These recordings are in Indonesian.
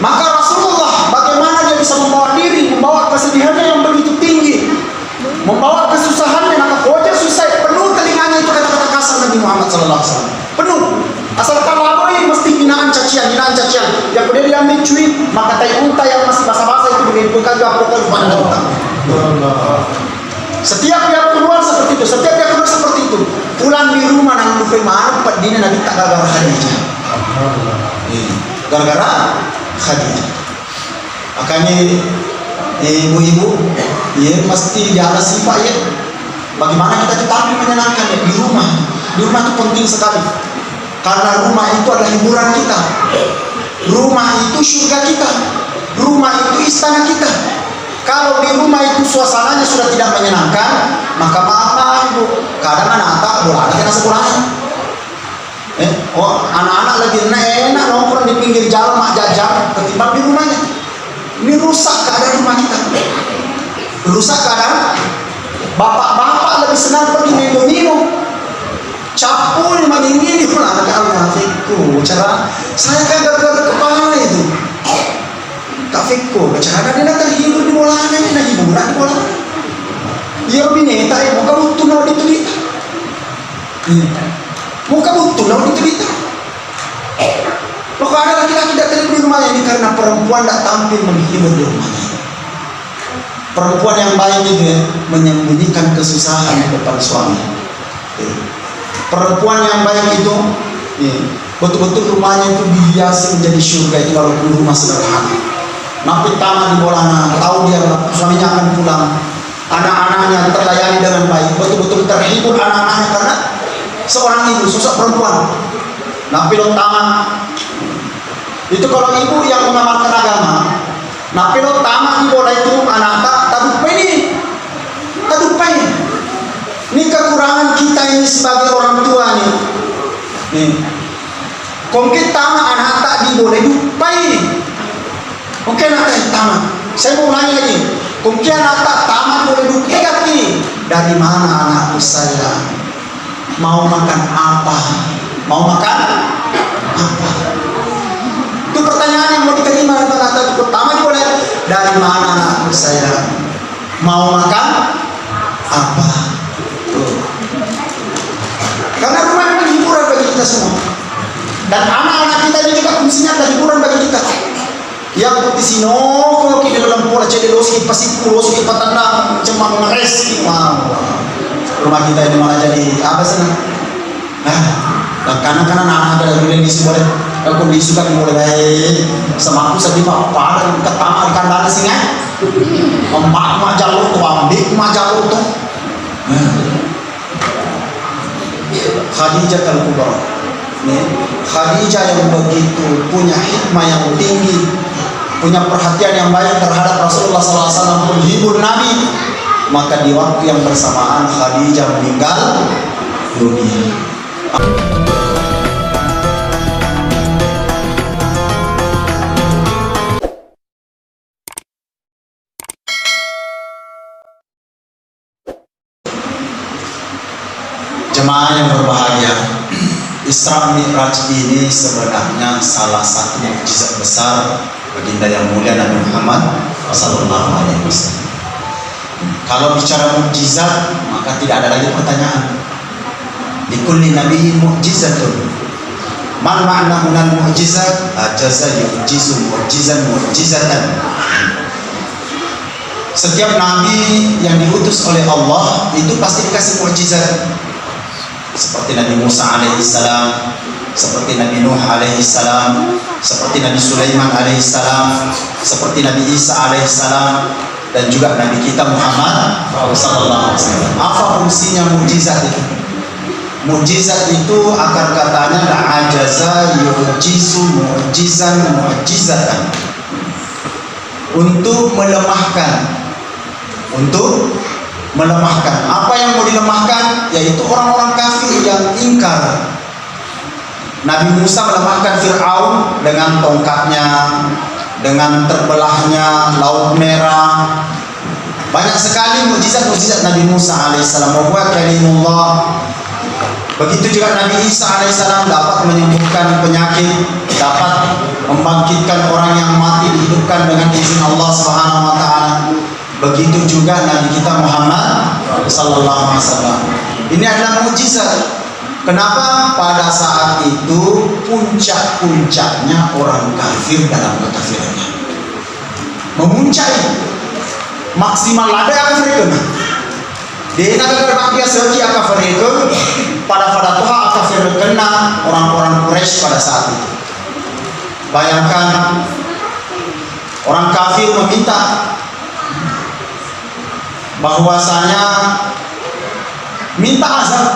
Maka Rasulullah bagaimana dia bisa membawa diri, membawa kesedihannya yang begitu tinggi, membawa kesusahannya, maka wajah susah, penuh telinganya itu kata-kata kasar Nabi Muhammad SAW. Penuh. Asalkan laboi mesti hinaan cacian. Yang kemudian dia ambil cuit, maka tai unta yang masih basah-basah itu dibuka pokok pada unta. Setiap dia keluar seperti itu, pulang di rumah nang lupa mana dina Nabi tak gara-gara Khadijah. Gara-gara Khadijah. Makanya ibu-ibu, ya mesti jaga sifat ya. Bagaimana kita tampil menyenangkan ya di rumah. Di rumah itu penting sekali. Karena rumah itu adalah hiburan kita. Rumah itu surga kita. Rumah itu istana kita. Kalau di rumah itu suasananya sudah tidak menyenangkan, maka maaf ibu, kadang anak bola ada kena sekolahnya. Anak-anak lagi enak nongkrong di pinggir jalan mak jajan ketimbang di rumahnya. Ini rusak keadaan rumah kita. Rusak keadaan. Bapak-bapak lebih senang pergi minum. Capul ini di mana ada kafiku. Cara saya kan gara-gara kepala itu. Kafiku, cara dia terhibur di bolanya, dia hiburan di bola. Dia bineta, muka butuh nawa di telita. Muka butuh nawa di telita. Maka ada laki-laki datang di rumahnya ini karena perempuan tidak tampil menghibur di rumahnya. Perempuan yang baik itu ya, menyembunyikan kesusahan di depan suami. Perempuan yang baik itu betul-betul rumahnya itu dihiasi menjadi surga itu walaupun rumah sederhana. Napi taman di bolana, tahu dia suaminya akan pulang, anak-anaknya terlayani dengan baik, betul-betul terhibur anak-anaknya karena seorang ibu, sosok perempuan. Napi lo taman itu kalau ibu yang mengamalkan agama, napi lo taman di bola itu anak tak tadupai. Ini kekurangan kita ini sebagai orang tua nih. Kong kita anak tak diboleh dupai ini. Oke nak tamat. Saya mau nanya lagi. Kong anak tak tamat boleh dupai ini. Dari mana anakku saya? Mau makan apa? Mau makan apa? Itu pertanyaan yang mau diterima dari anak pertama boleh. Dari mana anakku saya? Mau makan apa? Karena rumah memang hiburan bagi kita semua. Dan anak-anak kita ini juga fungsinya adalah hiburan bagi kita. Yang putih sino, kalau kita dalam pola cedeloski, pasipuloski, patandang, cemang mereski, rumah kita ini malah jadi apa sana? Dan kanan-kanan anak ada yang disuruh, kondisi kan mulai baik. Sama aku sedih apa? Dan ketama ikan dana singa, emak jalur tuh, ambik jalur tuh. Khadijah al-Kubra. Khadijah yang begitu punya hikmah yang tinggi, punya perhatian yang baik terhadap Rasulullah SAW, penghibur Nabi. Maka di waktu yang bersamaan Khadijah meninggal dunia. Jemaah yang berbahagia, Isra Mi'raj ini sebenarnya salah satu mukjizat besar baginda yang mulia Nabi Muhammad SAW. Kalau bicara mukjizat, maka tidak ada lagi pertanyaan. Likulli nabiyyin mukjizatun. Man ma'na minal mukjizat? Ajaza yu'jizu mu'jizatan. Setiap nabi yang diutus oleh Allah itu pasti dikasih mukjizat. Seperti Nabi Musa alaihissalam, seperti Nabi Nuh alaihissalam, seperti Nabi Sulaiman alaihissalam, seperti Nabi Isa alaihissalam, dan juga Nabi kita Muhammad sallallahu alaihi wasallam. Apa fungsinya mukjizat itu? Mukjizat itu akar katanya ajaza yu'jizu mu'jizatan. Untuk melemahkan. Apa yang mau dilemahkan? Yaitu orang-orang kafir yang ingkar. Nabi Musa melemahkan Fir'aun dengan tongkatnya, dengan terbelahnya Laut Merah. Banyak sekali mukjizat Nabi Musa alaihissalam. Wa kalimullah. Begitu juga Nabi Isa alaihissalam dapat menyembuhkan penyakit, dapat membangkitkan orang yang mati dikafirkan dengan izin Allah Subhanahu wa taala. Begitu juga Nabi kita Muhammad sallallahu alaihi wasallam. Ini adalah mukjizat. Kenapa? Pada saat itu puncak-puncaknya orang kafir dalam kekafirannya. Memuncak maksimal ada kafir kena. Dia nak berbakti segi kafir pada Tuhan kafir kena orang-orang Quraisy pada saat itu. Bayangkan orang kafir meminta bahwasanya minta azab.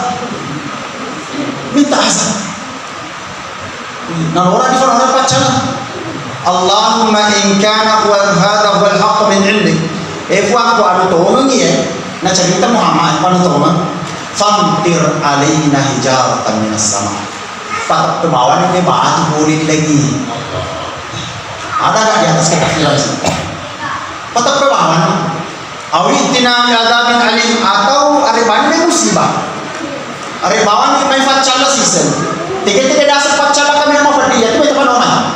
Nah orang di orang pacaran. Allahumma in kana hadha huwa al-haqq min 'indik. Aku anu tolong ya. Nah cerita Muhammad anu tolong. Famtir alaina hijaratan minas sama. Patok ke bawah ni batu boleh lagi. Ada enggak di atas kekafiran sih? Patok ke bawah. Awitina bi adzabin alim atau ada banyak musibah. Are bawan ni mai facala season. Tiga-tiga dasar facala kami nama pergi ya tu teman orang.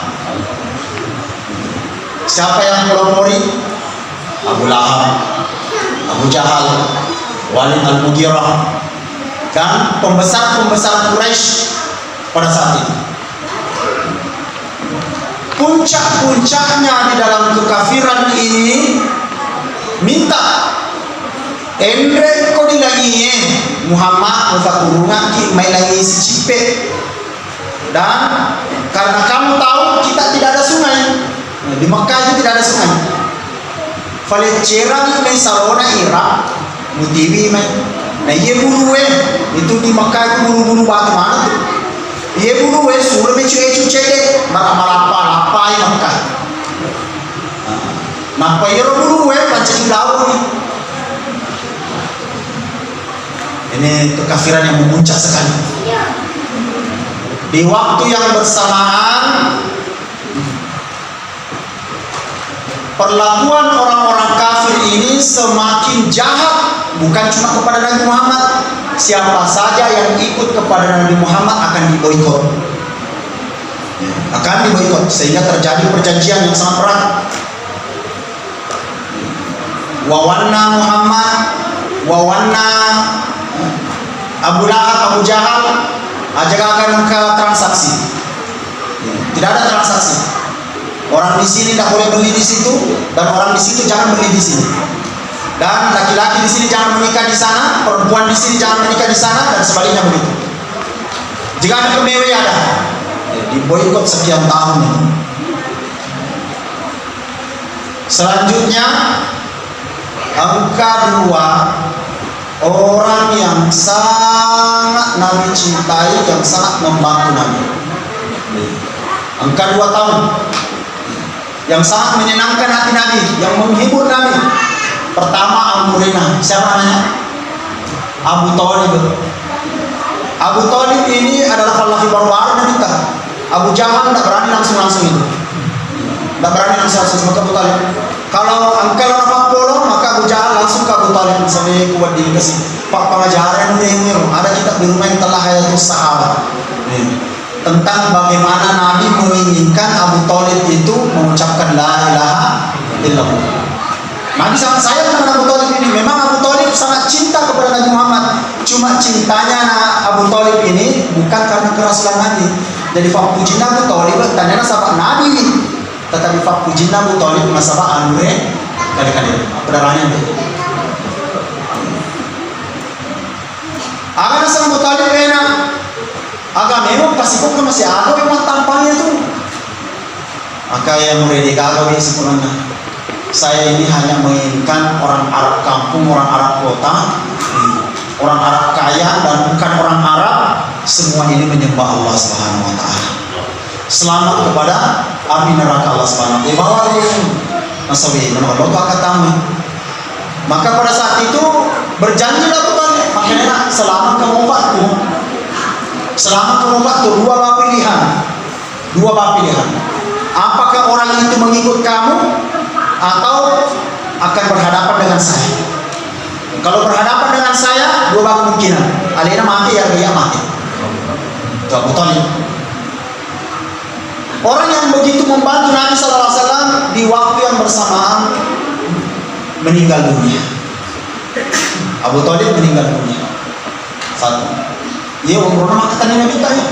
Siapa yang melopori? Abu Lahab, Abu Jahal, Walid Al-Mughirah, dan pembesar-pembesar Quraisy pada saat itu. Puncak-puncaknya di dalam kekafiran ini minta endre ko dilagi Muhammad mufakurungan ki mai lagi si cipe. Dan karena kamu tahu kita tidak ada sungai. Di Mekah itu tidak ada sungai. Fale cerang mai sarona Irak mutiwi mai. Nah ye bulu itu di Mekah itu bulu-bulu batu mana tuh. Ye bulu suruh me cuci cede malapa di Mekah. Maka ye bulu pancing laut nih. Ini kekafiran yang memuncak sekali. Di waktu yang bersamaan, perlakuan orang-orang kafir ini semakin jahat. Bukan cuma kepada Nabi Muhammad. Siapa saja yang ikut kepada Nabi Muhammad akan diboikot. Sehingga terjadi perjanjian yang sangat berat. Wawanna Muhammad, wawanna Abu Lahab, Abu Jahal, ajak akan ke transaksi. Tidak ada transaksi. Orang di sini tidak boleh beli di situ, dan orang di situ jangan beli di sini. Dan laki-laki di sini jangan menikah di sana, perempuan di sini jangan menikah di sana, dan sebaliknya begitu. Jika ada kemewe ada, diboikot sekian tahun. Selanjutnya, angka 2. Orang yang sangat Nabi cintai, yang sangat membantu Nabi. Angka 2 tahun. Yang sangat menyenangkan hati Nabi, yang menghibur Nabi. Pertama Amrina, siapa namanya? Abu Thalib. Abu Thalib ini adalah laki baru nikah. Abu Jahal tidak berani langsung itu. Tidak berani langsung maka Abu Thalib. Kalau angkel nama polo maka Abu Jahal langsung ke Abu Thalib sampai kuat dikasih pak pengajaran ini ada kitab di rumah yang telah hayatus sahabat tentang bagaimana Nabi menginginkan Abu Thalib itu mengucapkan la ilaha illallah. Nabi sangat sayang kepada Abu Thalib ini. Memang Abu Thalib sangat cinta kepada Nabi Muhammad. Cuma cintanya Abu Thalib ini bukan karena kerasulan Nabi. Jadi fakujin Abu Thalib tanyanya sahabat Nabi ini. Tetapi fakujin Abu Thalib masalah anure kali-kali pedarangan itu. Agar sang Abu Thalib enak. Agak memang pasti kok masih ada memang tampangnya tuh. Maka yang murid kalau sebenarnya saya ini hanya menginginkan orang Arab kampung, orang Arab kota, orang Arab kaya dan bukan orang Arab, semua ini menyembah Allah Subhanahu wa taala. Selamat kepada api neraka Allah Subhanahu wa taala. Bahwa nasawi menolak katamu. Maka pada saat itu berjanjilah Tuhan, makanya selama kamu waktu, dua pilihan. Apakah orang itu mengikut kamu atau akan berhadapan dengan saya? Kalau berhadapan dengan saya, dua kemungkinan. Alina mati ya dia mati. Itu Abu Thalib. Orang yang begitu membantu Nabi SAW di waktu yang bersamaan meninggal dunia. Abu Thalib meninggal dunia. Satu. Ia umur nama katanya Nabi ya.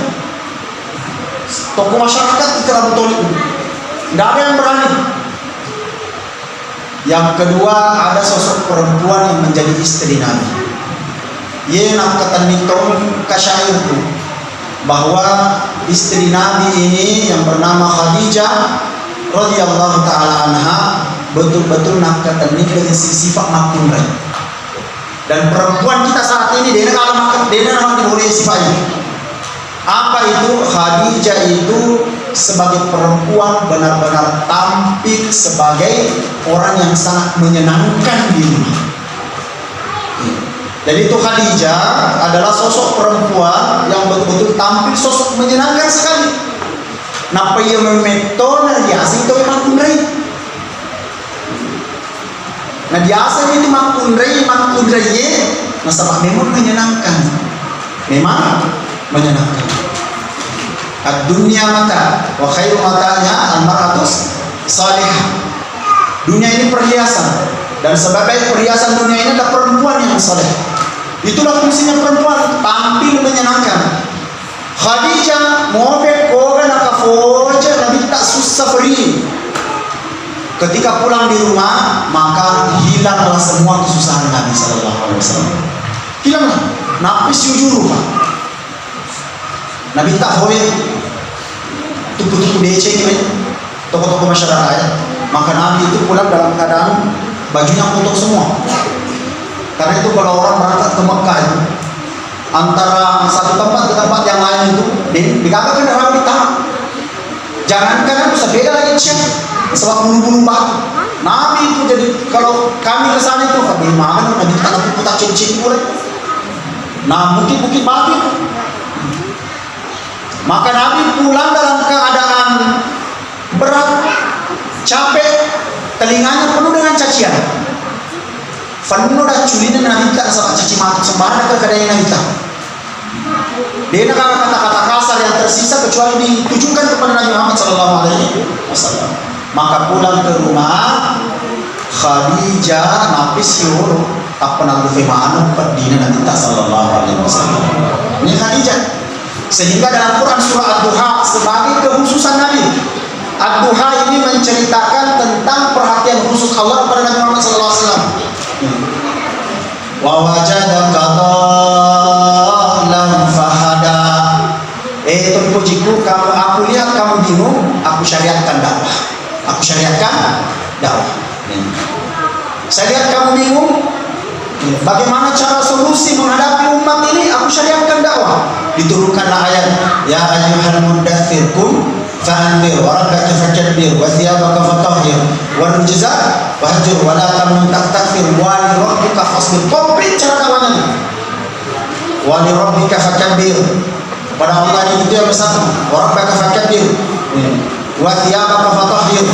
Tokoh masyarakat itu Abu Thalib. Tidak ada yang berani. Yang kedua, ada sosok perempuan yang menjadi istri Nabi. Ia nak kata mitong kasyair itu bahwa istri Nabi ini yang bernama Khadijah radhiyallahu taala anha betul-betul nak kata dengan sifat makunrai. Dan perempuan kita saat ini dia nak boleh sifatnya. Apa itu? Khadijah itu sebagai perempuan benar-benar tampil sebagai orang yang sangat menyenangkan di rumah. Jadi itu Khadijah adalah sosok perempuan yang betul-betul tampil sosok menyenangkan sekali. Napa ia memetona biasa itu makunrai. Nah biasa itu makunrai masalah memang menyenangkan. Memang menyenangkan. Dunia mata wa khairu matanya al-mar'atus salihah. Dunia ini perhiasan, dan sebagai perhiasan dunia ini adalah perempuan yang saleh. Itulah fungsinya perempuan, tampil menyenangkan. Khadijah mobe koga nakafoja Nabi tak susah beri. Ketika pulang di rumah, maka hilanglah semua kesusahan Nabi sallallahu alaihi wasallam. Hilanglah. Napis jujur Pak. Nabi tak boleh tuku-tuku DC ini toko-toko masyarakat. Maka Nabi itu pulang dalam keadaan bajunya kotor semua. Karena itu kalau orang berangkat ke Mekah itu, antara satu tempat ke tempat yang lain itu dikatakan orang ditahan. Jangankan bisa beda lagi cek sebab bulu-bulu batu. Nabi itu jadi kalau kami ke sana itu bagaimana Nabi tak ada putar cincin boleh. Nah mungkin babi. Maka Nabi pulang dalam keadaan berat, capek, telinganya penuh dengan cacian. Penuh dah culina Nabi tak sama caci maki sembarang ke kedai Nabi tak. Dia nak kata-kata kasar yang tersisa kecuali ditujukan kepada Nabi Muhammad SAW. Maka pulang ke rumah, Khadijah napis yur tak pernah berfirman perdina Nabi SAW. Ini Khadijah. Sehingga dalam Quran surah Ad-Duha sebagai kekhususan Nabi, Ad-Duha ini menceritakan tentang perhatian khusus Allah kepada Nabi Muhammad SAW. Wa wajadaka dhallan fahada. Terpujiku kamu, aku lihat kamu bingung, aku syariatkan dakwah. Aku syariatkan dakwah. Saya lihat kamu bingung, bagaimana cara solusi menghadapi umat ini? Aku syariatkan dakwah. Diturunkanlah ayat, ya ayyuhal muddaththir qum fa'anzir wa rabbaka fakabbir wa thiyabaka fatahhir wa rujza fahjur wa la tamnun tastakthir wa li rabbika fasbir. Komplit cara dakwahnya. Wa li rabbika fakabbir. Pada Allah itu yang bersatu. Wa rabbaka fakabbir. Wa thiyabaka fatahhir.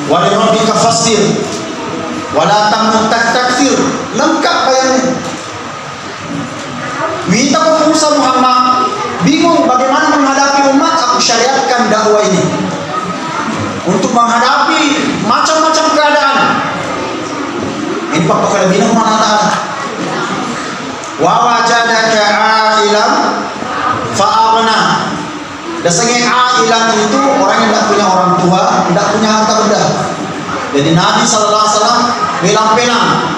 Wa li rabbika fasbir. Wala tamnun tastakthir. Lengkap bayannya. Minta ke Musa Muhammad bingung bagaimana menghadapi umat, aku syariatkan dakwah ini untuk menghadapi macam-macam keadaan. Ini Pak kelebihan Allah Ta'ala. Wa wajadaka ailan fa'aghna. Dasarnya ailan itu orang yang tidak punya orang tua, tidak punya harta benda. Jadi Nabi SAW bilang-bilang,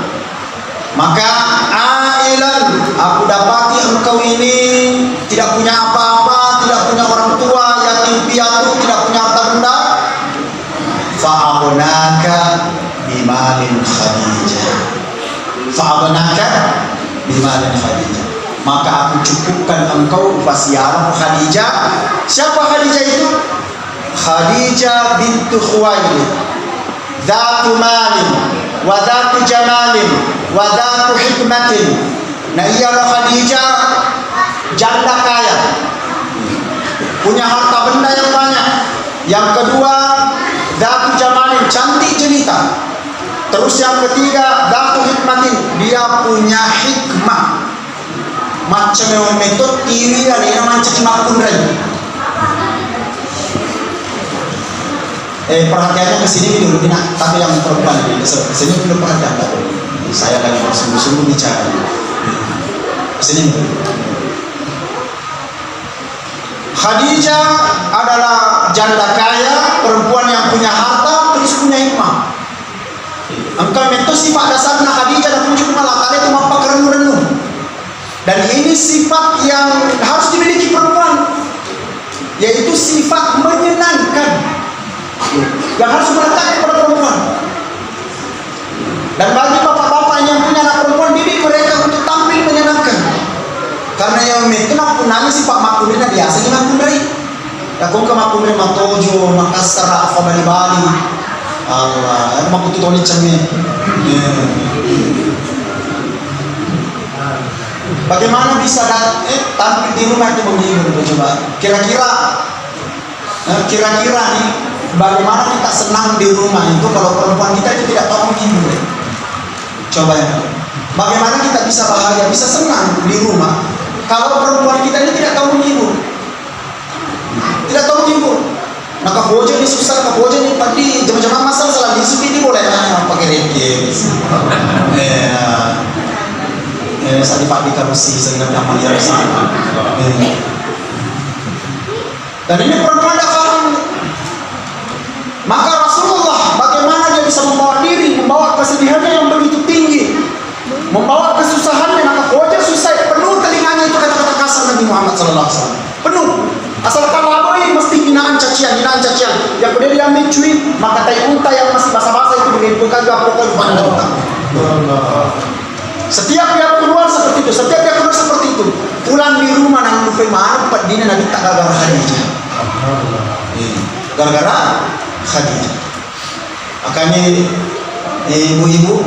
maka ailan, aku dapati engkau ini tidak punya apa-apa, tidak punya orang tua, yatim piatu, tidak punya harta benda. Fa'aghnaka bimalin Khadijah. Fa'aghnaka bimalin Khadijah. Maka aku cukupkan engkau upasiaran Khadijah. Siapa Khadijah itu? Khadijah bintu Khuwailid. Dzatu malin wa dzatu jamalin wa dzatu hikmatin. Nah ialah Khadijah janda kaya, punya harta benda yang banyak. Yang kedua, dzatu jamalin, cantik jelita. Terus yang ketiga, dzatu hikmatin, dia punya hikmah. Macam yang metode tiri ada yang macam cuma kunrai. perhatiannya ke sini dulu, tidak, tapi yang perempuan ini kesini dulu perhatian tak dulu. Saya lagi bersungguh-sungguh bicara. Kesini dulu. Khadijah adalah janda kaya, perempuan yang punya harta, terus punya hikmah. Engkau itu sifat dasarnya Khadijah dan kunjung malah kalian itu mampu kerenung-renung. Dan ini sifat yang harus dimiliki perempuan, yaitu sifat menyenangkan yang harus melekat kepada perempuan. Dan bagi bapak-bapak yang punya anak perempuan, didik mereka untuk tampil menyenangkan. Karena yang itu napunanya sifat makulina biasa di makulai. Ya kung kamakulai matojo, Makassar, Bali. Allah, aku makutu toni cami. Bagaimana bisa tampil di rumah itu menghibur? Coba. Kira-kira nih, bagaimana kita senang di rumah itu kalau perempuan kita itu tidak tahu menghibur? Coba ya. Bagaimana kita bisa bahagia, bisa senang di rumah kalau perempuan kita ini tidak tahu menghibur? Tidak tahu menghibur. Nah, kaboja ini susah, kaboja ini pasti jam-jam masal salah disu ini boleh pakai reke. Saat dipakai karusi sehingga nama dia sana. Dan ini perempuan tak paham. Maka Rasulullah bagaimana dia bisa membawa diri, membawa kesedihannya yang begitu tinggi, membawa kesusahannya, maka wajah susah, penuh telinganya itu kata-kata kasar Nabi Muhammad SAW. Penuh. Asalkan laboi mesti hinaan cacian. Yang kemudian diambil cuy, maka tai unta yang masih basah-basah itu dihidupkan juga pokoknya pada unta. Setiap dia keluar seperti itu, pulang di rumah nang lupa mana dina Nabi tak gara-gara Khadijah. Gara-gara Khadijah. Makanya ibu-ibu,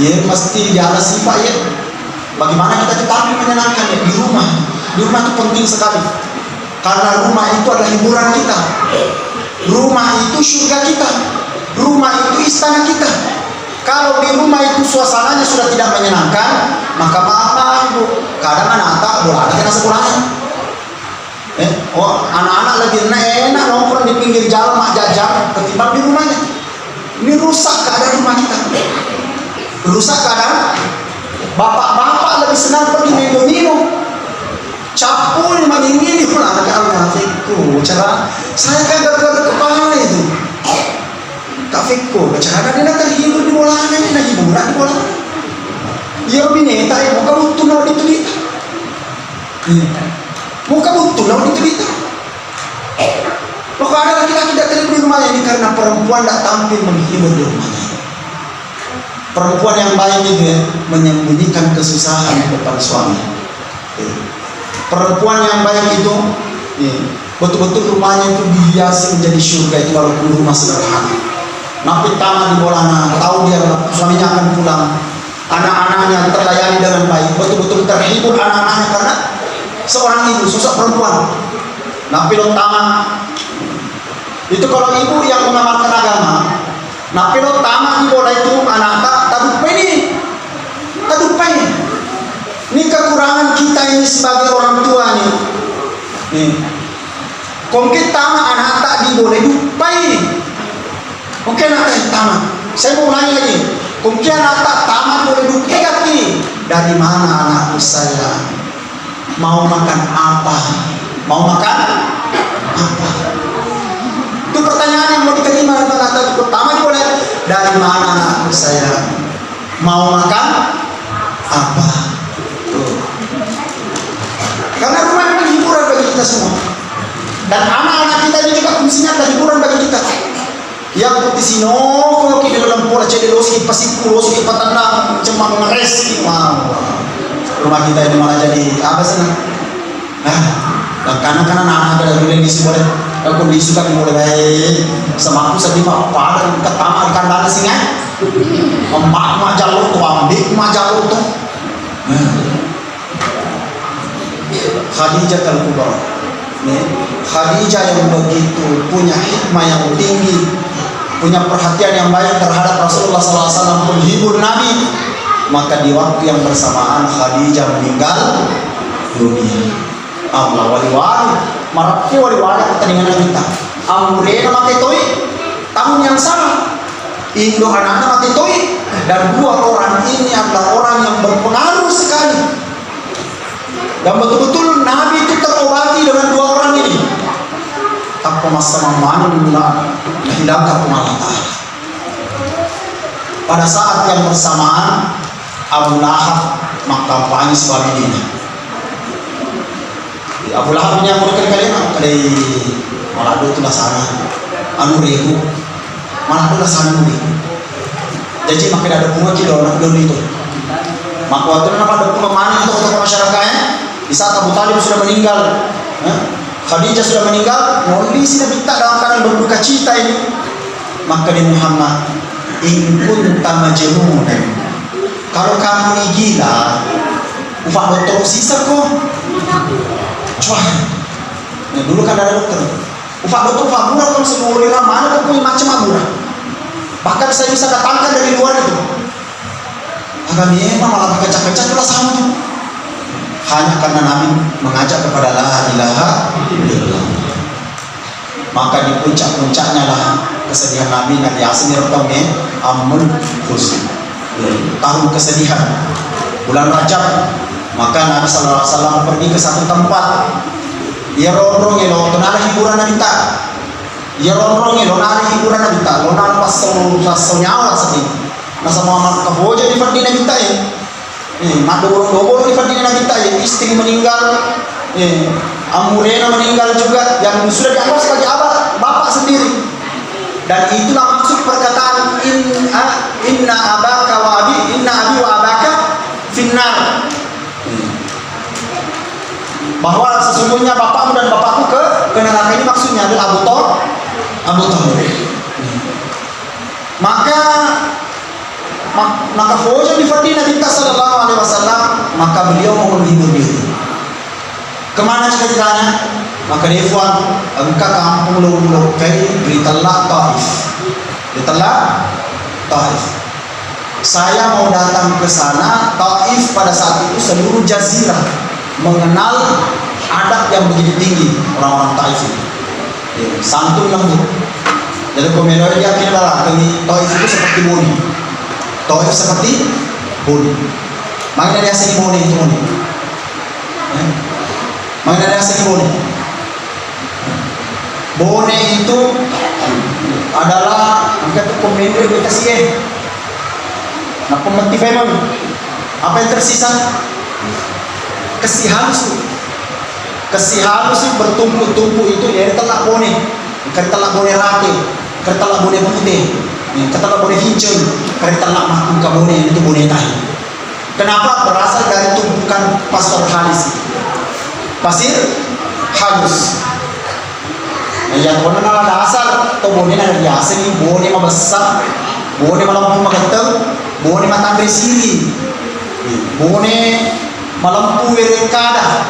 ya mesti ada sifat ya. Bagaimana kita tampil menyenangkan ya di rumah. Di rumah itu penting sekali. Karena rumah itu adalah hiburan kita. Rumah itu surga kita. Rumah itu istana kita. Kalau di rumah itu suasananya sudah tidak menyenangkan, maka maaf ibu, kadang anak tak boleh ada kena sekolahnya. Anak-anak lebih enak nongkrong di pinggir jalan mak jajan ketimbang di rumahnya. Ini rusak keadaan rumah kita. Rusak keadaan. Bapak-bapak lebih senang pergi minum. Capul meninggi pulang ke anak-anakku. Cara saya kan gara-gara kepala itu. Kafikku, cara dia terhibur di bola ini, hiburan di bola. Ia bineta ya, muka butuh lawan itu kita. Muka butuh lawan itu kita. Maka ada laki-laki tidak terhibur di rumahnya ini karena perempuan tidak tampil menghibur di rumahnya. Perempuan yang baik itu ya, menyembunyikan kesusahan di depan suami. Perempuan yang baik itu, betul-betul rumahnya itu dihiasi menjadi surga itu walaupun rumah sederhana. Napi tangan di bolana, tahu dia suaminya akan pulang, anak-anaknya terlayani dengan baik, betul-betul terhibur anak-anaknya karena seorang ibu, sosok perempuan. Napi lo tangan itu kalau ibu yang mengamalkan agama, napi lo tangan di bola itu anak tak tadupai. Ini kekurangan kita ini sebagai orang tua nih. Kong kita anak tak di bola dupai. Mungkin anak yang tamat. Saya mau ulangi lagi. Mungkin anak tak tamat boleh dukati. Dari mana anakku saya? Mau makan apa? Mau makan apa? Itu pertanyaan yang mau diterima dari anak pertama boleh. Dari mana anakku saya? Mau makan apa? Tuh. Karena rumah memang hiburan bagi kita semua. Dan anak-anak kita ini juga fungsinya adalah hiburan bagi kita. Yang putih sino, kalau kita dalam pola cedek loski pasiku loski patandang cuma ngeres wow. Rumah kita ini malah jadi apa sana? Kanan-kanan anak ada dulu yang diisi boleh. Kalau kondisi kan boleh baik. Sama aku sedih apa dan ketama ikan dana singa. Emak jalur tuh, ambik jalur tuh. Khadijah al-Kubra. Khadijah yang begitu punya hikmah yang tinggi, punya perhatian yang baik terhadap Rasulullah SAW, penghibur Nabi. Maka di waktu yang bersamaan Khadijah meninggal dunia. Allah wali-wali marapki wali-wali pertandingan kita amure nama ketoi Indo anak-anak mati toi, dan dua orang ini adalah orang yang berpengaruh sekali. Dan betul-betul Nabi itu terobati dengan dua orang ini. Tanpa masa memanula menghilangkan Allah Ta'ala. Pada saat yang bersamaan Abu Lahab mengkampanyi suami ini. Abu Lahab ini yang mulakan kalian dari Malado itu lah sana anu ribu Malado lah sana anu ribu. Jadi makin ada bunga kilo anak dulu itu. Maka waktu itu ada pemahaman untuk masyarakatnya. Di saat Abu Talib sudah meninggal, Khadijah sudah meninggal, Nabi sudah minta dalam keadaan berduka cita ini. Maka di Muhammad, in kunta majnunan, kalau kamu ini gila, ufak dokter sisa kok. Cuah. Nah, dulu kan ada dokter. Ufak dokter murah kalau semua orang mana kok punya macam murah. Bahkan saya bisa datangkan dari luar itu. Agak memang malah kecak-kecak itu sama tuh. Hanya karena Nabi mengajak kepada la ilaha illallah. Maka di puncak-puncaknya lah kesedihan Nabi Nabi Yasin Rotongnya Amul Husn, tahun kesedihan bulan Rajab. Maka Nabi SAW pergi ke satu tempat. Ia ronrong ya lo ada hiburan Nabi tak. Ia ronrong ya lo ada hiburan Nabi tak. Lo nang pasal nyawa sedih. Masa Muhammad kaboja di Fadina Nabi tak ya. Madu borong di Fadina Nabi tak ya. Istri meninggal. Amurena meninggal juga, yang sudah dianggap sebagai bapak sendiri. Dan itulah maksud perkataan inna abaka wa abi, inna abi wa abaka finnar. Bahwa sesungguhnya bapakmu dan bapakku ke neraka, ini maksudnya adalah Abu Thalib. Maka Fauzan di Fadina Nabi sallallahu alaihi wasallam, maka beliau mau menghibur diri. Kemana ceritanya? Maka dia fuan engkau kampung lu kai beritalah Taif. Saya mau datang ke sana. Taif pada saat itu seluruh jazirah mengenal adat yang begitu tinggi orang-orang Taif itu. Santun lembut. Jadi komentar dia kira Taif itu seperti boni. Taif seperti boni. Makanya dia sini boni itu boni. Makanya dia sini boni. Bone itu adalah angkat komentar kita sih. Nah pementi memang apa yang tersisa? Kesihalus bertumpuk-tumpuk itu ya telak bone, telak bone rate, telak bone putih, telak bone hijau, telak makum kabone itu bone tahi. Kenapa? Berasal dari tumpukan pasir halus. Yang bone nala dasar, to bone nala biasa ni bone ma besar, bone malam magateng, bone matang resili, bone malam puwerekada,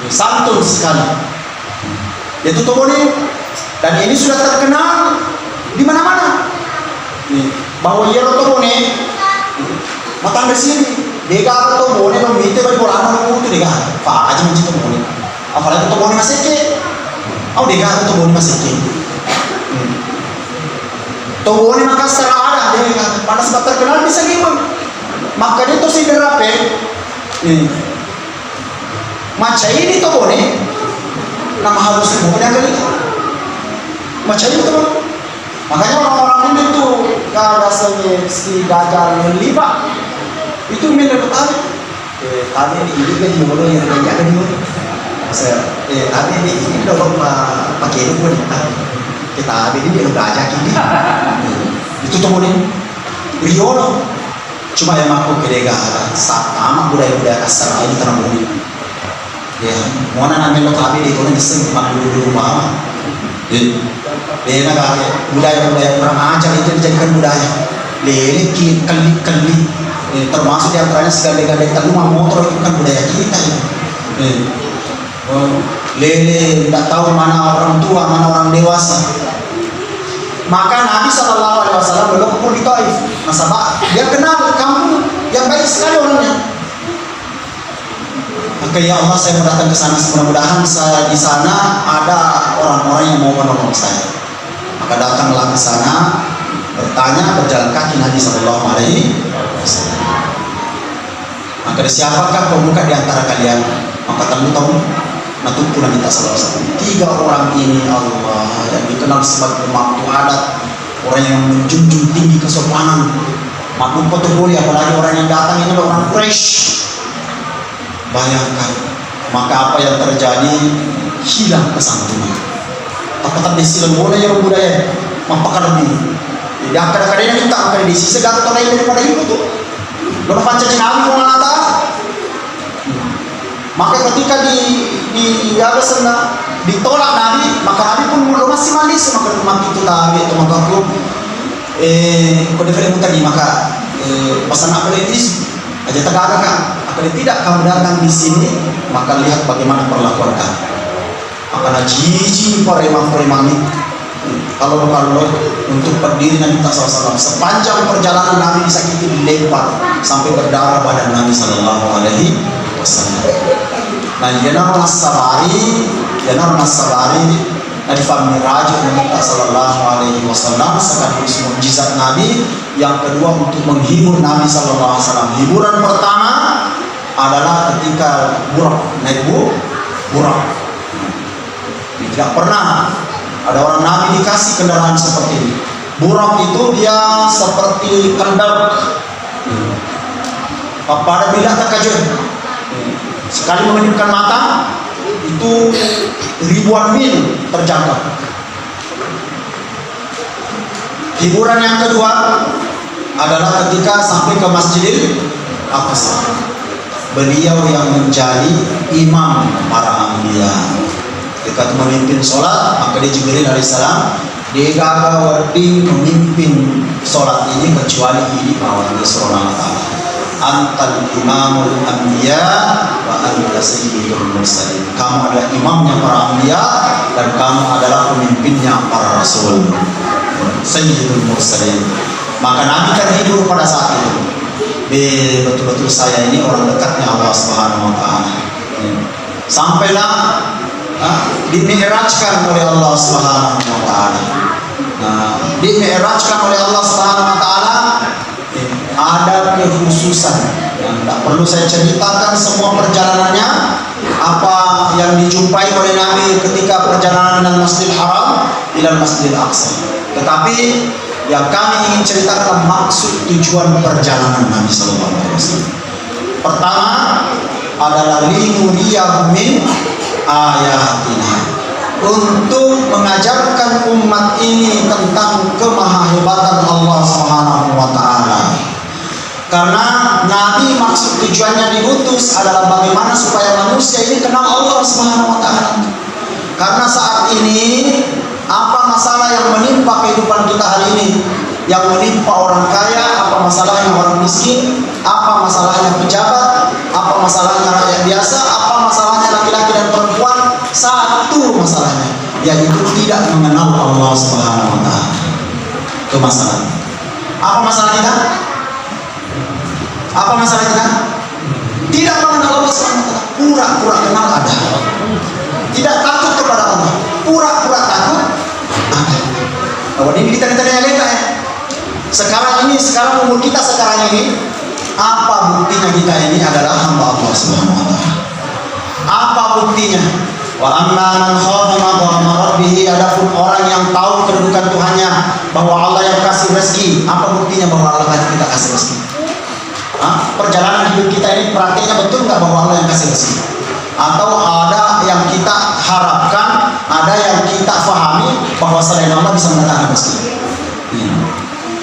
santun sekali. Itu to bone, dan ini sudah terkenal di mana-mana. Bahwa ia to bone matang resili, dega to bone memite bagi bola anak itu dega, pak aja mencintai to bone. Apalagi to bone maseke. Dega to bone maseke. To bone Makassar ada dega, panas terkenal bisa gimana? Maka dia to si derape. Macam ini to bone nama harus bone kali. Macam itu tuh. Makanya orang-orang ini tuh kalau rasanya si gagal melibat itu menurut tadi ini kan juga yang terjadi kan tadi ini dorong pakai itu pun kita ini dia udah ajak ini itu tuh boleh Riono cuma yang aku kedega sama budaya kasar ini tanah bumi ya mana namanya lo tapi di kono diseng dulu mama dia nak budaya kurang ajar itu dijadikan budaya lele kali termasuk diantaranya segala-galanya rumah motor itu kan budaya kita ini lele tidak tahu mana orang tua mana orang dewasa. Maka Nabi SAW belum pun di Taif nasabah dia kenal kampung yang baik sekali orangnya. Maka ya Allah saya mau datang ke sana, mudah-mudahan saya di sana ada orang-orang yang mau menolong saya. Maka datanglah ke sana bertanya hanya berjalan kaki Nabi Sallallahu Alaihi Wasallam. Maka siapakah pemuka di antara kalian? Maka kamu tahu, Nabi Nabi Sallallahu Alaihi Wasallam. 3 orang ini Allah yang dikenal sebagai pemangku adat, orang yang menjunjung tinggi kesopanan. Makhluk potogoli, apalagi orang yang datang ini adalah orang Quraisy. Bayangkan, maka apa yang terjadi? Hilang kesantunan. Tetap disilang budaya mampakan lebih. Jadi kadang-kadang yang kita akan di sisi gatot lain daripada itu tuh. Lalu panca jinawi kau nata. Maka ketika di apa sana ditolak Nabi, maka Nabi pun masih manis maka mati itu Nabi itu maka aku kode film tadi maka pesan apa itu aja tegak kan. Akan tidak kamu datang di sini maka lihat bagaimana perlakuan kamu. Maka jiji preman ini kalau untuk berdiri Nabi SAW sepanjang perjalanan Nabi disakiti dilempar sampai berdarah badan Nabi Sallallahu Alaihi Wasallam. Nah, Yanar Nasabari dari Miraj Nabi Sallallahu Alaihi Wasallam sekaligus mukjizat Nabi. Yang kedua untuk menghibur Nabi Sallallahu Alaihi Wasallam. Hiburan pertama adalah ketika naik burak. Tidak pernah ada orang Nabi dikasih kendaraan seperti ini. Burak itu dia seperti kendaraan pada bila terkejut sekali menghidupkan mata itu ribuan mil terjangkau. Hiburan yang kedua adalah ketika sampai ke Masjidil Aqsa. Beliau yang menjadi imam para anbiya. Ketika memimpin sholat, maka dia Jibril alaihissalam dia gagal warding memimpin sholat ini kecuali ini bahwa dia seorang Allah. Antal imamul anbiya wa anta sayyidul mursalin. Kamu adalah imamnya para anbiya dan kamu adalah pemimpinnya para rasul. Sayyidul mursalin. Maka Nabi kan hidup pada saat itu. Betul-betul saya ini orang dekatnya Allah Subhanahu wa taala. Sampailah dimi'rajkan oleh Allah Subhanahu wa taala. Nah, dimi'rajkan oleh Allah Subhanahu wa taala ada kekhususan yang tidak perlu saya ceritakan semua perjalanannya apa yang dijumpai oleh Nabi ketika perjalanan dari Masjidil Haram ila Masjidil Aqsa. Tetapi yang kami ingin ceritakan maksud tujuan perjalanan Nabi Sallallahu Alaihi Wasallam. Pertama adalah linuriyahu min ayatina, untuk mengajarkan umat ini tentang kemahahebatan Allah Subhanahu wa taala. Karena Nabi maksud tujuannya diutus adalah bagaimana supaya manusia ini kenal Allah Subhanahu wa taala. Karena saat ini apa masalah yang menimpa kehidupan kita hari ini? Yang menimpa orang kaya, apa masalahnya orang miskin, apa masalahnya pejabat, apa masalahnya rakyat biasa, apa masalahnya laki-laki dan perempuan? Satu masalahnya, yaitu tidak mengenal Allah Subhanahu wa taala. Itu masalah. Apa masalah kita? Apa masalah kita? Tidak mengenal Allah Subhanahu wa taala. Pura-pura kenal ada. Tidak takut kepada Allah. Pura-pura takut ada. Kalau ini kita ditanya ya. Sekarang umur kita sekarang ini, apa buktinya kita ini adalah hamba Allah Subhanahu wa taala? Apa buktinya? Wa amma man khafa maqama rabbih, adapun orang yang tahu kedudukan Tuhannya bahwa Allah yang kasih rezeki, apa buktinya bahwa Allah kita kasih rezeki? Perjalanan hidup kita ini praktiknya betul nggak bahwa Allah yang kasih rezeki? Atau ada yang kita harapkan, ada yang kita fahami bahwa selain Allah bisa mendatangkan rezeki?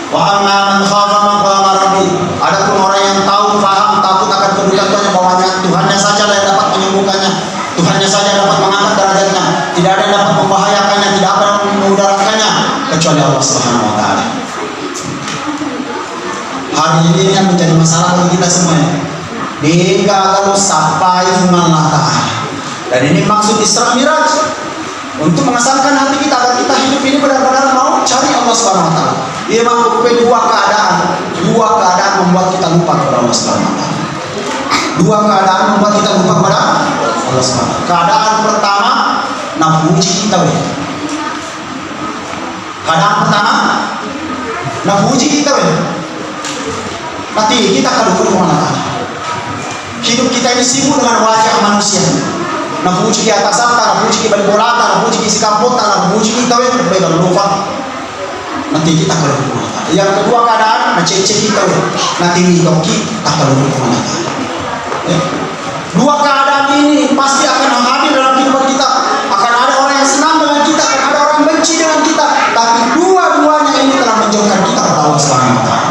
Wa amma man khafa maqama rabbih, adapun orang yang tahu, paham, takut akan kedudukan Tuhannya bahwa Tuhannya saja yang dapat menyembuhkannya, Tuhannya saja yang dapat mengangkat derajatnya, tidak ada yang dapat membahayakannya, tidak ada yang memudaratkannya kecuali Allah Subhanahu wa taala. Hari ini yang menjadi masalah bagi kita semuanya. Dia kalau sampai Allah taala. Dan ini maksud Isra Miraj, untuk mengesankan hati kita agar kita hidup ini benar-benar mau cari Allah Subhanahu wa taala. Dia menghadapi dua keadaan membuat kita lupa kepada Allah Subhanahu wa taala. Dua keadaan membuat kita lupa kepada Allah Subhanahu wa taala. Keadaan pertama, nak puji kita. Keadaan pertama, Nah puji kita nanti kita akan kemana? Hidup kita ini sibuk dengan wajah manusia. Nah puji di atas harta, nah puji di balik bolata, nah puji di sikampota, nah puji kita berbeda lupa. Nanti kita akan kemana? Yang kedua keadaan, nah cek kita nanti kita akan kemana? Dua keadaan ini pasti akan hadir dalam kehidupan kita. Akan ada orang yang senang dengan kita, akan ada orang yang benci dengan kita. Tapi dua-duanya ini telah menjauhkan kita kepada Allah Subhanahu wa Ta'ala.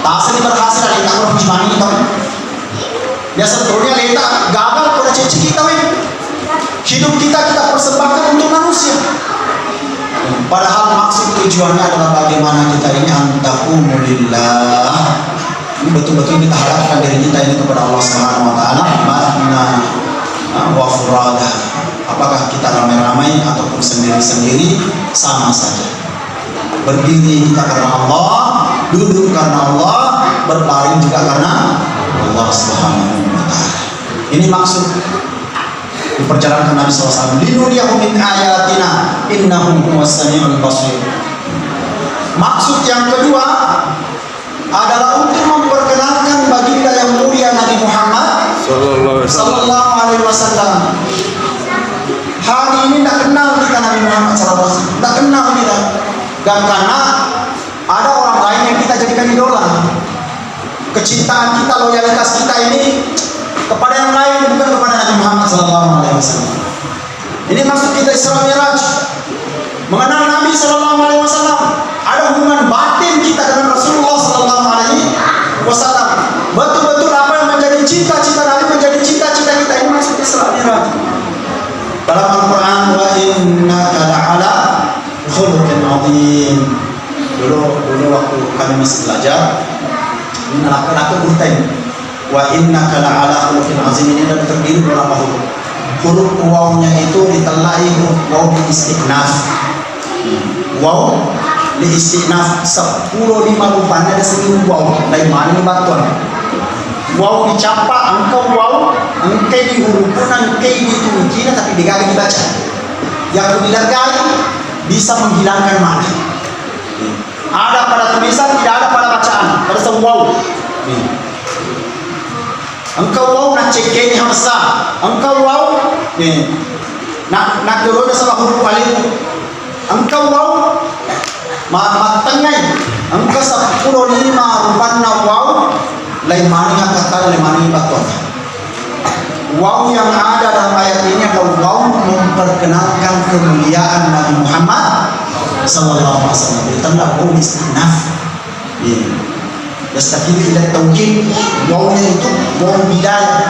Tak sering berhasil ada kita orang puji mani kita. Biasa turunnya leta gagal pada cece kita. Hidup kita persembahkan untuk manusia. Padahal maksud tujuannya adalah bagaimana kita ini antakumulillah. Ini betul-betul kita harapkan dari kita ini kepada Allah Subhanahu wa Ta'ala. Makna wa furada. Apakah kita ramai-ramai ataupun sendiri-sendiri, sama saja. Berdiri kita karena Allah, duduk karena Allah, berbaring juga karena Allah Subhanahu wa Ta'ala. Ini maksud diperjalankan Nabi SAW. Linuriyahu min ayatina innahum huwas samiul basir. Maksud yang kedua adalah untuk memperkenalkan baginda yang mulia Nabi Muhammad sallallahu alaihi wasallam. Hari ini tidak kenal kita Nabi Muhammad sallallahu alaihi wasallam, tidak kenal kita. Dan karena ada orang lain yang kita jadikan idola. Kecintaan kita, loyalitas kita ini kepada yang lain, bukan kepada Nabi Muhammad sallallahu alaihi wasallam. Ini maksud kita Isra Mi'raj. Mengenal Nabi sallallahu alaihi wasallam, ada hubungan batin kita dengan Rasulullah sallallahu alaihi wasallam. Betul-betul apa yang menjadi cita-cita Nabi menjadi cita-cita kita. Ini maksud Isra Mi'raj. Dalam Al-Quran, wa innaka la'ala khuluqin azim. Dulu waktu kami masih belajar, ini anak-anak bertanya, wa innaka la'ala khuluqin azim, ini ada terdiri berapa huruf? Huruf wawnya itu ditelai huruf waw di istiqnaf. Waw di istiqnaf 10-5 rupanya ada 1000 waw. Dari mana ini batuan? Waw dicapa, engkau waw, engkau dihurufkan, engkau ditunjukkan, tapi digagal dibaca. Yang dilagai bisa menghilangkan makna. Ada pada tulisan, tidak ada pada bacaan. Pada semua waw. Engkau waw nak cek ini hamzah. Engkau waw nak turun sama huruf alif. Engkau waw matengay. Engkau 10-5 rupanya waw. Lain mana kata, lain mana batuan. Waw yang ada dalam ayat ini adalah waw memperkenalkan kemuliaan Nabi Muhammad sallallahu alaihi wasallam. Ditanda waw istinaf. Yastafidu ila tawkid. Wawnya itu waw bidayah.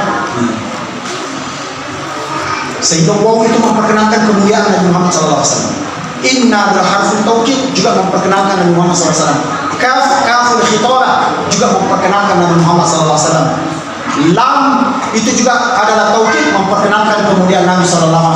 Sehingga waw itu memperkenalkan kemuliaan Nabi Muhammad sallallahu alaihi wasallam. Inna adalah harful tawkid, juga memperkenalkan Nabi Muhammad sallallahu alaihi wasallam. Kaful khitabah juga memperkenalkan Nabi Muhammad SAW. Lam itu juga adalah taukid, memperkenalkan kemudian Nabi SAW.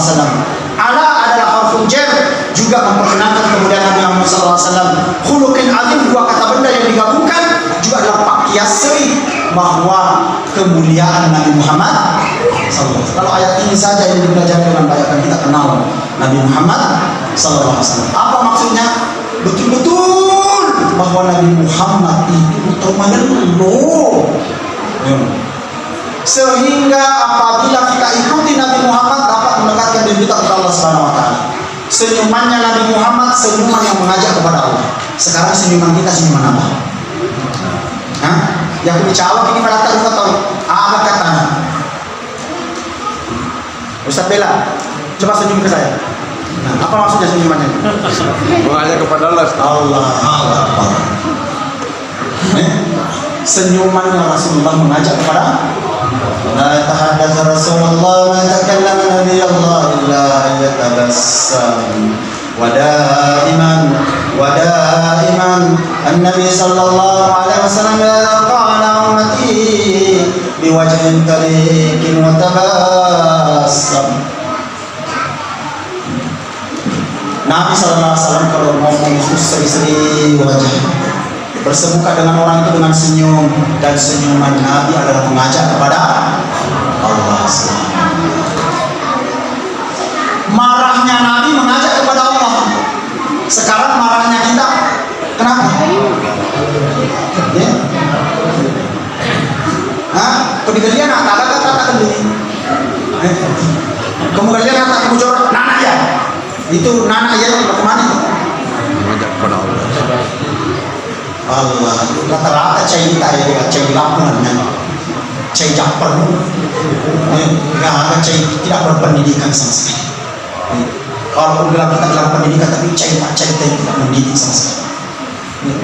Ala adalah harfun jar, juga memperkenalkan kemudian Nabi Muhammad SAW. Khuluqin azim, dua kata benda yang digabungkan, juga adalah pakiasri bahwa kemuliaan Nabi Muhammad SAW. Kalau ayat ini saja yang dipelajari dengan baik, akan kita kenal Nabi Muhammad SAW. Apa maksudnya? Betul-betul bahwa Nabi Muhammad itu termenelur. Sehingga apabila kita ikuti Nabi Muhammad dapat mendekatkan diri kita kepada Allah Subhanahu wa Ta'ala. Senyumannya Nabi Muhammad senyuman yang mengajak kepada Allah. Sekarang senyuman kita senyuman apa? Hah? Yang bicara ini pada tahu apa katanya? Ustaz Bella, coba senyum ke saya. Nah, apa maksudnya senyumannya? Mengajak kepada Allah. Allah Akbar. Senyumannya Rasulullah mengajak kepada la tahaddatsa Rasulullah wa takallama nabiyullah illa yatabassam wa daiman an-nabi sallallahu alaihi wasallam qala ummati biwajhin tariqin wa tabassam. Nabi sallallahu alaihi wasallam kalau ngomong itu seri-seri wajah, bersemuka dengan orang itu dengan senyum, dan senyuman Nabi adalah mengajak kepada Allah. Marahnya Nabi mengajak kepada Allah. Sekarang marahnya kita, kenapa? Ya. Hah? Kau digalian ada kata ini. Kamu galian kata ibu jorok nana ya. Itu nana ya bagaimana itu? Mengajak kepada Allah. Allah, rata-rata cai ya, cai lampungan kan, cai japer, nggak ada cai tidak berpendidikan sama sekali. Kalau bilang kita bilang pendidikan, tapi cai kita tidak mendidik sama sekali.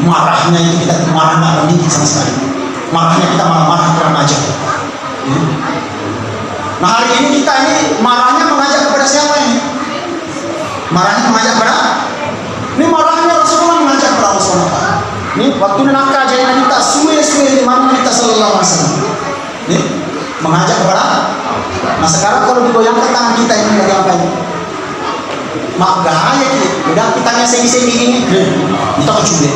Marahnya itu kita marah nggak mendidik sama sekali. Marahnya kita malah marah kurang ajar. Nah hari ini kita ini marahnya mengajak kepada siapa ini? Marahnya mengajak kepada? Ini marahnya Rasulullah mengajak kepada Allah SWT. Ini waktu nakal jadi kita suwe-suwe Imam kita sallallahu alaihi wasallam. Ini mengajak kepada. Nah sekarang kalau digoyangkan tangan kita ini lagi apa ini? Mak gaya gitu. Udah kitanya segi-segi ini. Kita kecuri.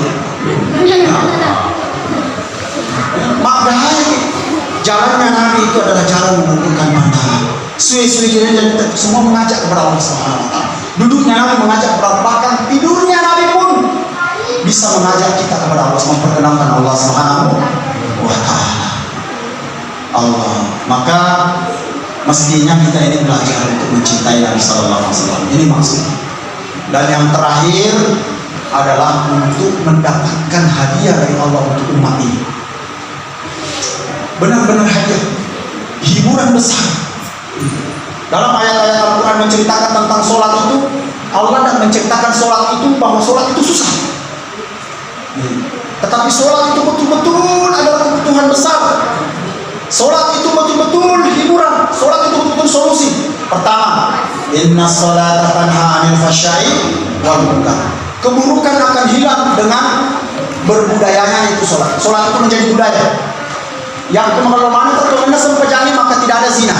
Mak gaya gitu. Jalannya Nabi itu adalah jalan menentukan pandangan. Suwe-suwe jadi kita semua mengajak kepada Allah Subhanahu wa taala. Duduknya Nabi mengajak kepada, bahkan tidurnya Nabi pun bisa mengajak kita kepada Allah, memperkenalkan Allah Subhanahu wa taala. Allah, maka mestinya kita ini belajar untuk mencintai Nabi sallallahu alaihi wasallam. Ini maksudnya. Dan yang terakhir adalah untuk mendapatkan hadiah dari Allah untuk umat ini. Benar-benar hadiah, hiburan besar. Dalam ayat-ayat Al-Quran menceritakan tentang sholat itu, Allah dan menceritakan sholat itu bahwa sholat itu susah. Tetapi sholat itu betul-betul adalah kebutuhan besar. Sholat itu betul-betul hiburan. Sholat itu betul-betul solusi. Pertama, inna sholata tanha anil fahsya'i wal munkar. Keburukan akan hilang dengan berbudayanya itu sholat. Sholat itu menjadi budaya. Yang kemana-mana terkena sempejani maka tidak ada zina.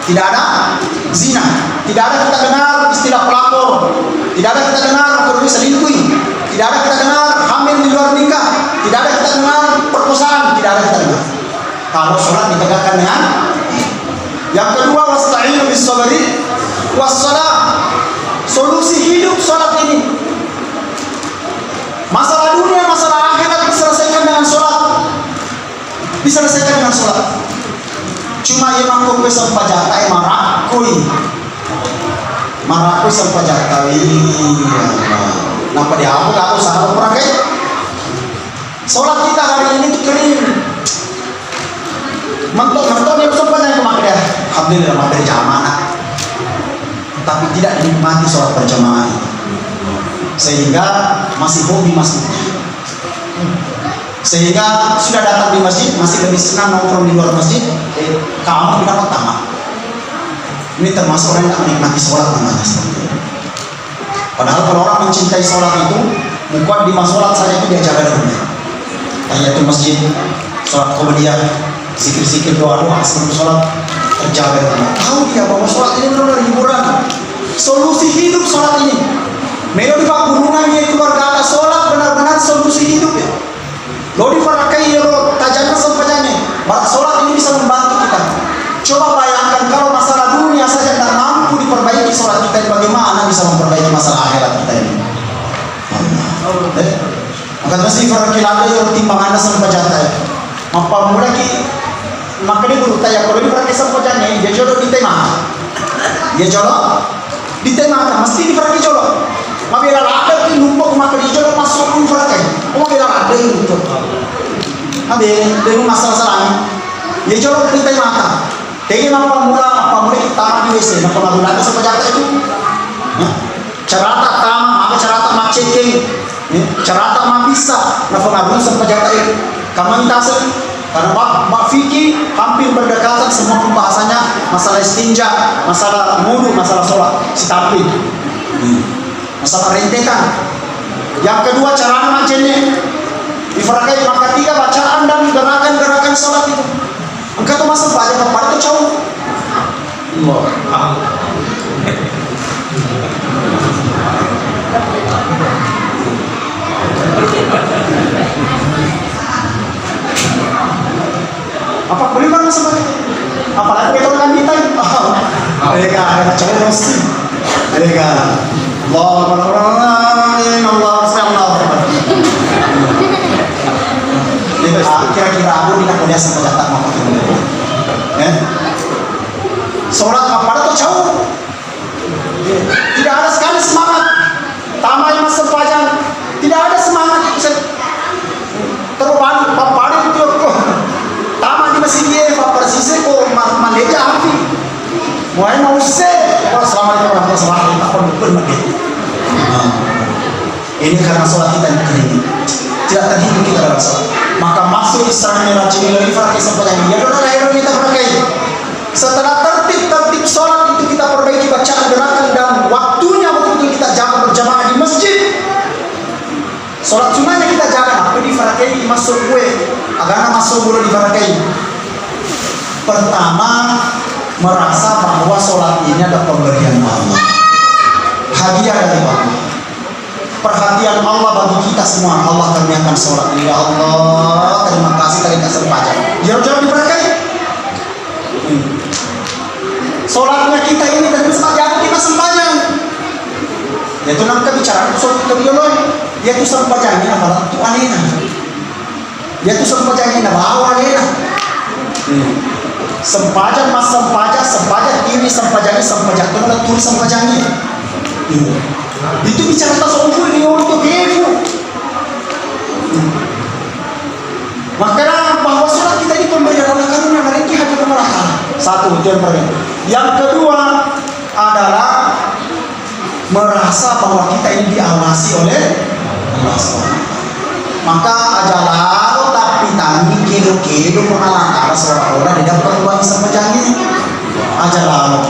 Tidak ada zina. Tidak ada kita dengar istilah pelakor. Tidak ada kita dengar korupsi selingkuh. Tidak ada kita dengar hamil di luar nikah. Tidak ada kita dengar perkosaan. Tidak ada kita dengar. Kalau sholat ditegakkan dengan. Yang kedua, wasta'inu bis sabri wassalah. Solusi hidup sholat ini. Masalah dunia, masalah akhirat diselesaikan dengan sholat. Diselesaikan dengan sholat. Cuma imam ko sampajatai marakui. Marakui sampajatai. Napa dia aku kalau salah pakai? Sholat kita hari ini tuh kering. Mentok dia sampainya ke makanya. Alhamdulillah dari jamaah. Tapi tidak dinikmati sholat berjamaah itu. Sehingga masih hobi masjidnya. Sehingga sudah datang di masjid masih lebih senang nongkrong di luar masjid. Kamu tidak pertama. Ini termasuk orang yang tidak menikmati sholat namanya seperti itu. Padahal kalau orang mencintai sholat itu, bukan di sholat saja itu dia jaga dengan baik. Tahiyatul masjid, sholat qobliyah, zikir-zikir doa-doa sebelum sholat terjaga dengan baik. Tahu dia bahwa sholat ini benar-benar hiburan. Solusi hidup sholat ini. Melodi pak gunungannya keluar ke atas, sholat benar-benar solusi hidup ya. Lodi farakai yoro tajamnya sampainya. Sholat ini bisa membantu kita. Coba bayangkan kalau masalah dunia saja tidak mampu diperbaiki sholat kita, bagaimana bisa memperbaiki masalah akhirat kita ini? Maka mesti farakai lada yoro timbangan sampai jatuh. Mampu lagi maka dia guru tanya kalau ini farakai sampainya dia jodoh ditema. Dia jodoh ditema mesti di farakai jodoh. Mabila ada yang lupa maka dia jodoh masuk pun farakai. Mabila ada yang lupa. Dengan masalah-masalah dia jodoh kita maka tinggi apa mula kita di WC nak pernah sampai jatuh itu carata tam apa carata mak ceking carata mak bisa nak pernah sampai jatuh itu kamu minta karena Pak Fiki hampir berdekatan semua pembahasannya masalah istinja, masalah wudu, masalah sholat si tapi masalah rentetan. Yang kedua cara macamnya difarakai maka tiga bacaan dan gerakan-gerakan sholat itu. Engkau tuh masa baca kepada itu jauh. Apa boleh mana sebenarnya? Apalagi kalau kan kita, mereka ada cowok sih, mereka Allah kira-kira aku tidak boleh sampai jatah mau ketemu. Sholat apa tuh jauh. Tidak ada sekali semangat. Tamai mas sepanjang. Tidak ada semangat itu. Terbalik, papari itu kok. Tama di masjid dia, papar sisi kok maleja api. Mulai mau se. Assalamualaikum warahmatullahi wabarakatuh. Ini karena sholat kita yang kering. Tidak terhitung kita dalam sholat. Maka masuk Israel rajin lagi pakai sampai yang dia adalah akhirnya kita pakai. Setelah tertib sholat itu kita perbaiki bacaan gerakan dan waktunya betul-betul kita jaga berjamaah di masjid. Sholat sunnahnya kita jaga. Apa di farakai masuk gue agak masuk bulu di farakai. Pertama merasa bahwa sholat ini adalah pemberian Allah, hadiah dari Allah. Perhatian Allah bagi kita semua. Allah karuniakan sholat ini. Ya Allah, terima kasih kalian kasih pajak. Jangan diberkahi. Sholatnya kita ini dan semangat kita sembahyang. Yaitu nak bicara soal kebiologi. Yaitu sempajangnya apa? Itu anehnya. Yaitu sempajangnya apa? Anehnya. Sempajang mas sempajang ini sempajang itu tulis sempajangnya. Itu bicara tentang soal ini orang tu kefu. Makanya bahwa sholat kita ini pemberian Allah karunia dari Tuhan yang Maha Esa. Satu, itu yang pertama. Yang kedua adalah merasa bahwa kita ini diawasi oleh Allah SWT. Maka ajalah tapi tangi kedo pengalangkara seolah-olah tidak perlu lagi sempajangnya. Ajalah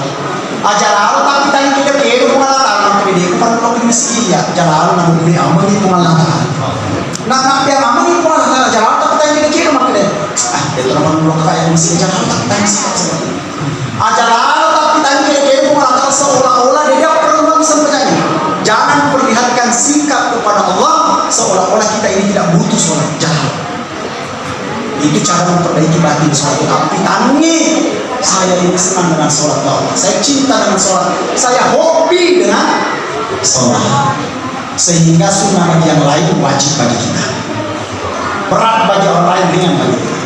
tapi tangi kedo pengalangkara maka dia perlu lagi meski ya. Ajalah namun beli amal di pengalangkara. Nak dia amal di pengalangkara ajalah tapi tangi kedo maka dia. Itu nama dulu kayak meski ajalah tapi tangi seperti. Ajalah tapi tangi kedo pengalangkara seolah-olah dia perlu lagi sempajangnya. Jangan perlihatkan sikap kepada Allah seolah-olah kita ini tidak butuh sholat. Jangan. Itu cara memperbaiki batin sholat. Tapi tangi saya ini senang dengan sholat Allah. Saya cinta dengan sholat. Saya hobi dengan sholat. Sehingga sunnah bagi yang lain wajib bagi kita. Berat bagi orang lain, ringan bagi kita.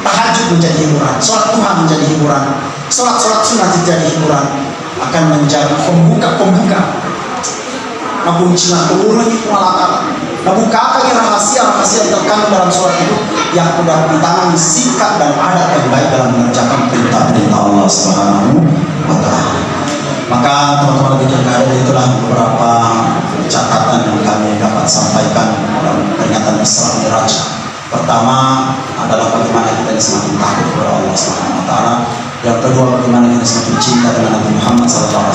Tahajud menjadi hiburan. Sholat Tuhan menjadi hiburan. Sholat sunnah menjadi hiburan. Akan menjadi pembuka. Nabuncina turun lagi pengalakan. Nabuka lagi rahasia yang terkandung dalam sholat itu yang sudah ditangani sikap dan adat yang baik dalam mengerjakan perintah Allah Subhanahu wa Ta'ala. Maka teman-teman lagi terkadang itulah beberapa catatan yang kami dapat sampaikan dalam peringatan Isra Mi'raj. Pertama adalah bagaimana kita semakin takut kepada Allah Subhanahu wa Ta'ala. Yang kedua, bagaimana kita semakin cinta dengan Nabi Muhammad SAW.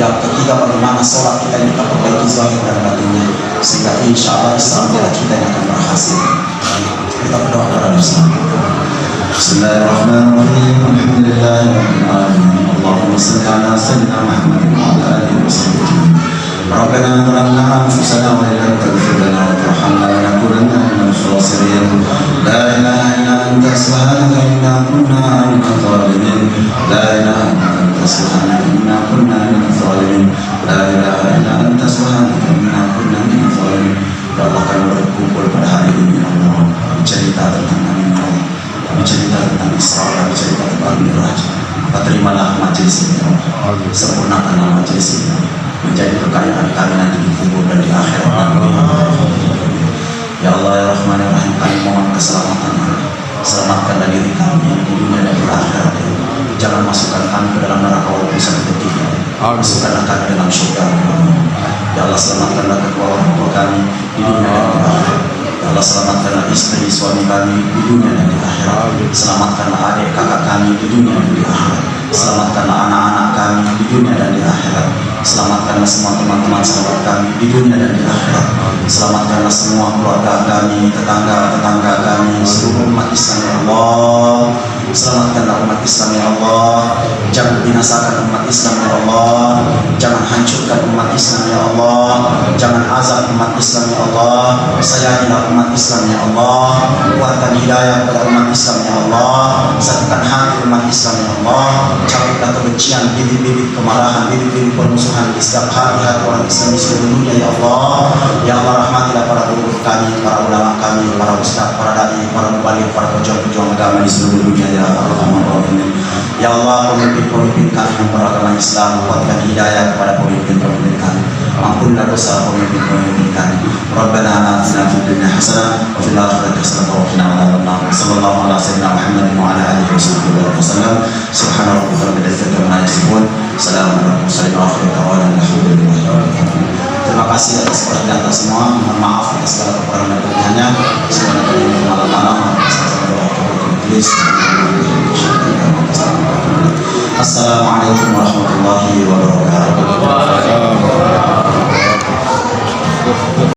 Yang ketiga, bagaimana sholat kita ini kita perbaiki zahir dan batinnya, sehingga insya Allah Isra Mi'raj kita yang akan berhasil. Kita berdoa kepada Allah. Bismillahirrahmanirrahim. Alhamdulillahirabbil alamin. Allahumma shalli ala sayyidina Muhammad wa ala alihi wasallam. Rabbana zalamna anfusana wa illam taghfir lana wa tarhamna lanakunanna minal khasirin. La ilaha illa anta subhanaka inna kunna minadh dhalimin. La ilaha illa anta subhanaka inna kunna minadh dhalimin. La ilaha illa anta subhanaka inna kunna minadh dhalimin. Ya Allah, kami berkumpul pada hari ini, ya Allah, bercerita tentang Nabi Muhammad, bercerita tentang Isra, bercerita tentang Mi'raj. Maka terimalah majelis ini, ya Allah. Sempurnakanlah majelis ini menjadi kekayaan kami nanti di kubur dan di akhirat nanti. Ya Allah, ya Rahman, ya Rahim, kami mohon keselamatan. Selamatkanlah diri kami di dunia dan di akhirat. Jangan masukkan kami ke dalam neraka walaupun satu detik. Masukkanlah kami dalam surga. Ya Allah, selamatkanlah kedua orang tua kami di dunia dan di akhirat. Ya Allah, selamatkanlah istri suami kami di dunia dan di akhirat. Selamatkanlah adik kakak kami di dunia dan di akhirat. Selamatkanlah anak-anak kami di dunia dan di akhirat. Selamatkanlah semua teman-teman sahabat kami di dunia dan di akhirat. Selamatkanlah semua keluarga kami, tetangga-tetangga kami, seluruh umat Islam, ya Allah. Selamatkanlah umat Islam, ya Allah. Jangan binasakan umat Islam, ya Allah. Jangan hancurkan umat Islam, ya Allah. Jangan azab umat Islam, ya Allah. Sayangilah umat Islam, ya Allah. Kuatkan hidayah kepada umat Islam, ya Allah. Satukan hati umat Islam, ya Allah. Cabutlah kebencian, bibit-bibit kemarahan, bibit-bibit permusuhan di setiap hati orang Islam di seluruh dunia, ya Allah. Ya Allah, rahmatilah para guru kami, para ulama kami, para ustaz, para dai memberkati para balik, para pejuang-pejuang agama di seluruh dunia ya Arhamar Rahimin. Ya Allah, pemimpin-pemimpin kami yang beragama Islam, kuatkan hidayah kepada pemimpin-pemimpin kami. Ampunlah dosa pemimpin-pemimpin kami. Rabbana atina fid dunya hasanah wa fil akhirati hasanah wa qina adzabannar. Sallallahu ala sayyidina Muhammadin wa ala alihi wasallam. Subhana rabbika rabbil izzati amma yasifun. Salamun alal mursalin wa akhiru da'wana